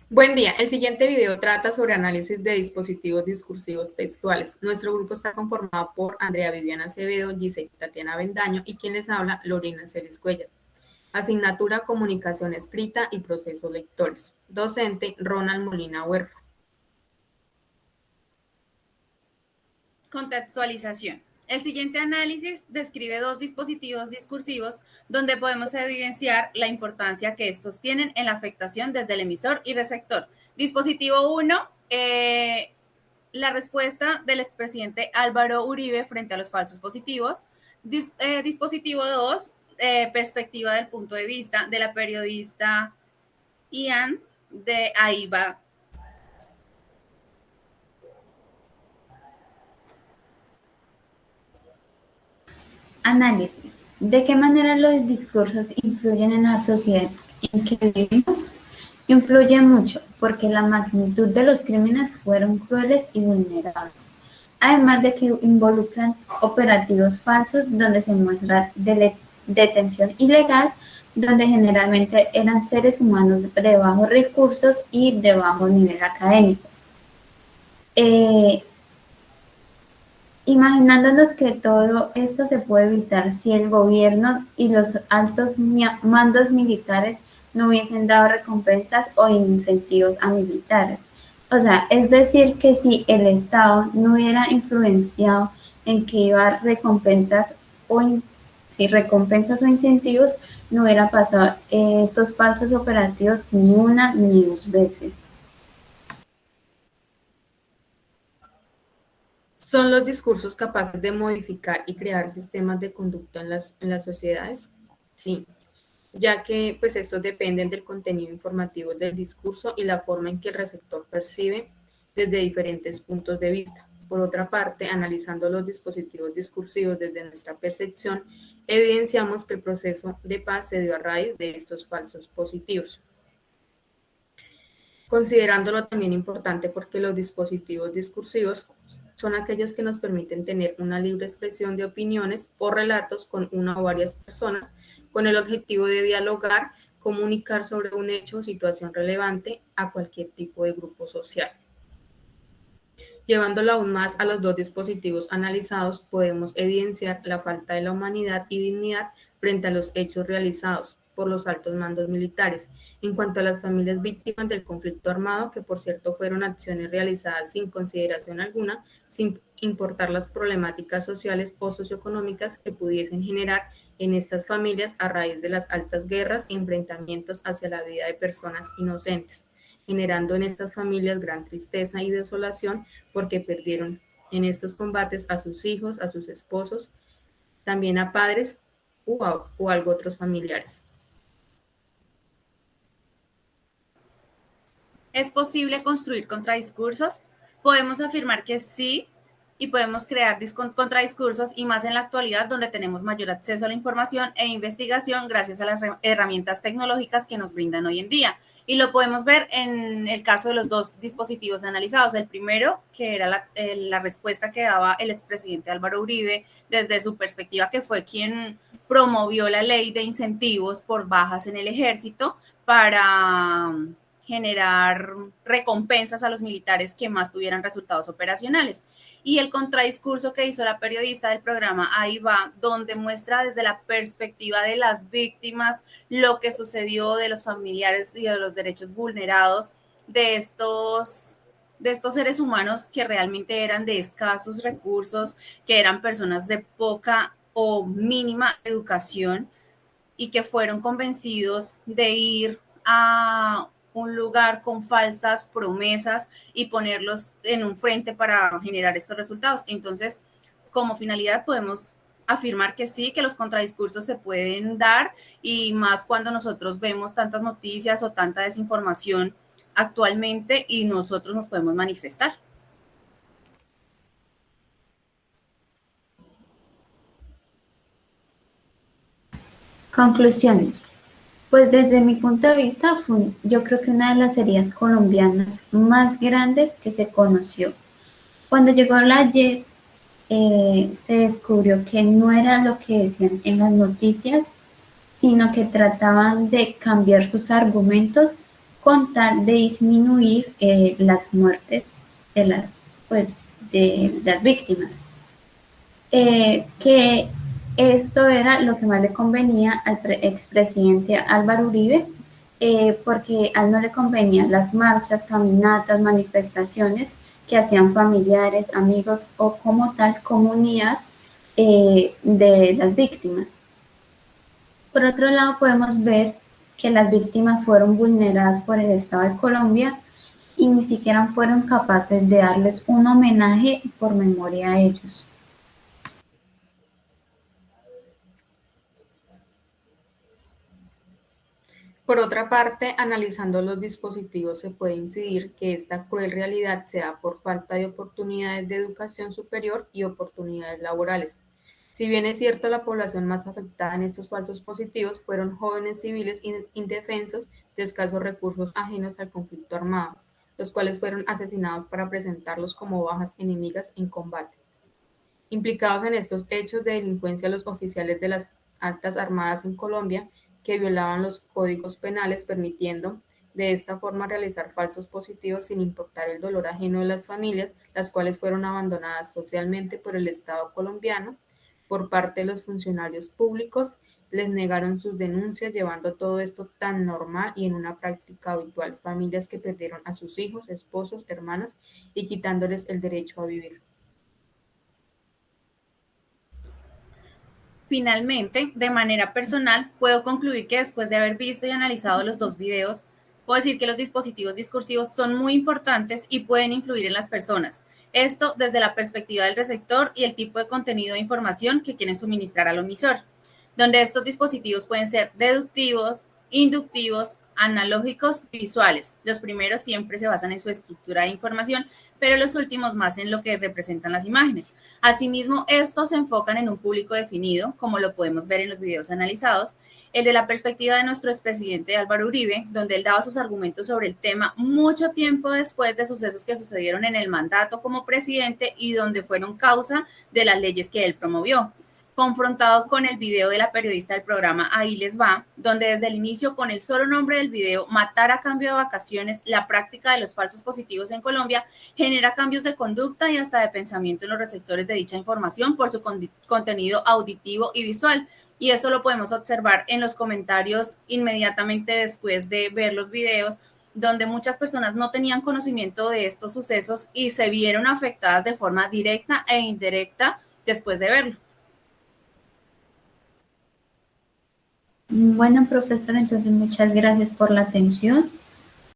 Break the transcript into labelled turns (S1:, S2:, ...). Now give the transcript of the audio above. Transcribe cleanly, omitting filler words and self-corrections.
S1: Buen día. El siguiente video trata sobre análisis de dispositivos discursivos textuales. Nuestro grupo está conformado por Andrea Viviana Acevedo, Giselle Tatiana Bendaño y quien les habla, Lorena Celis Cuellar. Asignatura Comunicación Escrita y Procesos Lectores. Docente, Ronald Molina Huerfa.
S2: Contextualización. El siguiente análisis describe dos dispositivos discursivos donde podemos evidenciar la importancia que estos tienen en la afectación desde el emisor y receptor. Dispositivo 1, la respuesta del expresidente Álvaro Uribe frente a los falsos positivos. Dispositivo 2, perspectiva del punto de vista de la periodista Ian de Aiba.
S3: Análisis. ¿De qué manera los discursos influyen en la sociedad en que vivimos? Influye mucho, porque la magnitud de los crímenes fueron crueles y vulnerables. Además de que involucran operativos falsos donde se muestra detención ilegal, donde generalmente eran seres humanos de bajos recursos y de bajo nivel académico. Imaginándonos que todo esto se puede evitar si el gobierno y los altos mandos militares no hubiesen dado recompensas o incentivos a militares. O sea, es decir, que si el Estado no hubiera influenciado en que iba a dar recompensas si recompensas o incentivos, no hubiera pasado estos falsos operativos ni una ni dos veces.
S1: ¿Son los discursos capaces de modificar y crear sistemas de conducta en las sociedades? Sí, ya que pues estos dependen del contenido informativo del discurso y la forma en que el receptor percibe desde diferentes puntos de vista. Por otra parte, analizando los dispositivos discursivos desde nuestra percepción, evidenciamos que el proceso de paz se dio a raíz de estos falsos positivos. Considerándolo también importante porque los dispositivos discursivos son aquellos que nos permiten tener una libre expresión de opiniones o relatos con una o varias personas con el objetivo de dialogar, comunicar sobre un hecho o situación relevante a cualquier tipo de grupo social. Llevándolo aún más a los dos dispositivos analizados, podemos evidenciar la falta de la humanidad y dignidad frente a los hechos realizados por los altos mandos militares. En cuanto a las familias víctimas del conflicto armado, que por cierto fueron acciones realizadas sin consideración alguna, sin importar las problemáticas sociales o socioeconómicas que pudiesen generar en estas familias a raíz de las altas guerras y enfrentamientos hacia la vida de personas inocentes, generando en estas familias gran tristeza y desolación porque perdieron en estos combates a sus hijos, a sus esposos, también a padres o algo otros familiares.
S2: ¿Es posible construir contradiscursos? Podemos afirmar que sí, y podemos crear contradiscursos, y más en la actualidad donde tenemos mayor acceso a la información e investigación gracias a las herramientas tecnológicas que nos brindan hoy en día. Y lo podemos ver en el caso de los dos dispositivos analizados. El primero, que era la respuesta que daba el expresidente Álvaro Uribe desde su perspectiva, que fue quien promovió la ley de incentivos por bajas en el ejército para generar recompensas a los militares que más tuvieran resultados operacionales. Y el contradiscurso que hizo la periodista del programa Ahí va, donde muestra desde la perspectiva de las víctimas lo que sucedió, de los familiares y de los derechos vulnerados de estos seres humanos que realmente eran de escasos recursos, que eran personas de poca o mínima educación y que fueron convencidos de ir a un lugar con falsas promesas y ponerlos en un frente para generar estos resultados. Entonces, como finalidad podemos afirmar que sí, que los contradiscursos se pueden dar, y más cuando nosotros vemos tantas noticias o tanta desinformación actualmente y nosotros nos podemos manifestar.
S3: Conclusiones. Pues desde mi punto de vista, yo creo que una de las heridas colombianas más grandes que se conoció. Cuando llegó la JEP, se descubrió que no era lo que decían en las noticias, sino que trataban de cambiar sus argumentos con tal de disminuir las muertes de las víctimas. Que esto era lo que más le convenía al expresidente Álvaro Uribe, porque a él no le convenían las marchas, caminatas, manifestaciones que hacían familiares, amigos o como tal comunidad de las víctimas. Por otro lado, podemos ver que las víctimas fueron vulneradas por el Estado de Colombia y ni siquiera fueron capaces de darles un homenaje por memoria a ellos.
S1: Por otra parte, analizando los dispositivos se puede incidir que esta cruel realidad se da por falta de oportunidades de educación superior y oportunidades laborales. Si bien es cierto, la población más afectada en estos falsos positivos fueron jóvenes civiles indefensos de escasos recursos ajenos al conflicto armado, los cuales fueron asesinados para presentarlos como bajas enemigas en combate. Implicados en estos hechos de delincuencia los oficiales de las altas armadas en Colombia, que violaban los códigos penales, permitiendo de esta forma realizar falsos positivos sin importar el dolor ajeno de las familias, las cuales fueron abandonadas socialmente por el Estado colombiano. Por parte de los funcionarios públicos, les negaron sus denuncias, llevando todo esto tan normal y en una práctica habitual, familias que perdieron a sus hijos, esposos, hermanos y quitándoles el derecho a vivir.
S2: Finalmente, de manera personal, puedo concluir que después de haber visto y analizado los dos videos, puedo decir que los dispositivos discursivos son muy importantes y pueden influir en las personas. Esto desde la perspectiva del receptor y el tipo de contenido de información que quieren suministrar al emisor, donde estos dispositivos pueden ser deductivos, inductivos, analógicos y visuales. Los primeros siempre se basan en su estructura de información, pero los últimos más en lo que representan las imágenes. Asimismo, estos se enfocan en un público definido, como lo podemos ver en los videos analizados, el de la perspectiva de nuestro expresidente Álvaro Uribe, donde él daba sus argumentos sobre el tema mucho tiempo después de sucesos que sucedieron en el mandato como presidente y donde fueron causa de las leyes que él promovió, confrontado con el video de la periodista del programa Ahí les va, donde desde el inicio, con el solo nombre del video, matar a cambio de vacaciones, la práctica de los falsos positivos en Colombia genera cambios de conducta y hasta de pensamiento en los receptores de dicha información por su contenido auditivo y visual. Y eso lo podemos observar en los comentarios inmediatamente después de ver los videos, donde muchas personas no tenían conocimiento de estos sucesos y se vieron afectadas de forma directa e indirecta después de verlo.
S3: Bueno, profesor, entonces muchas gracias por la atención.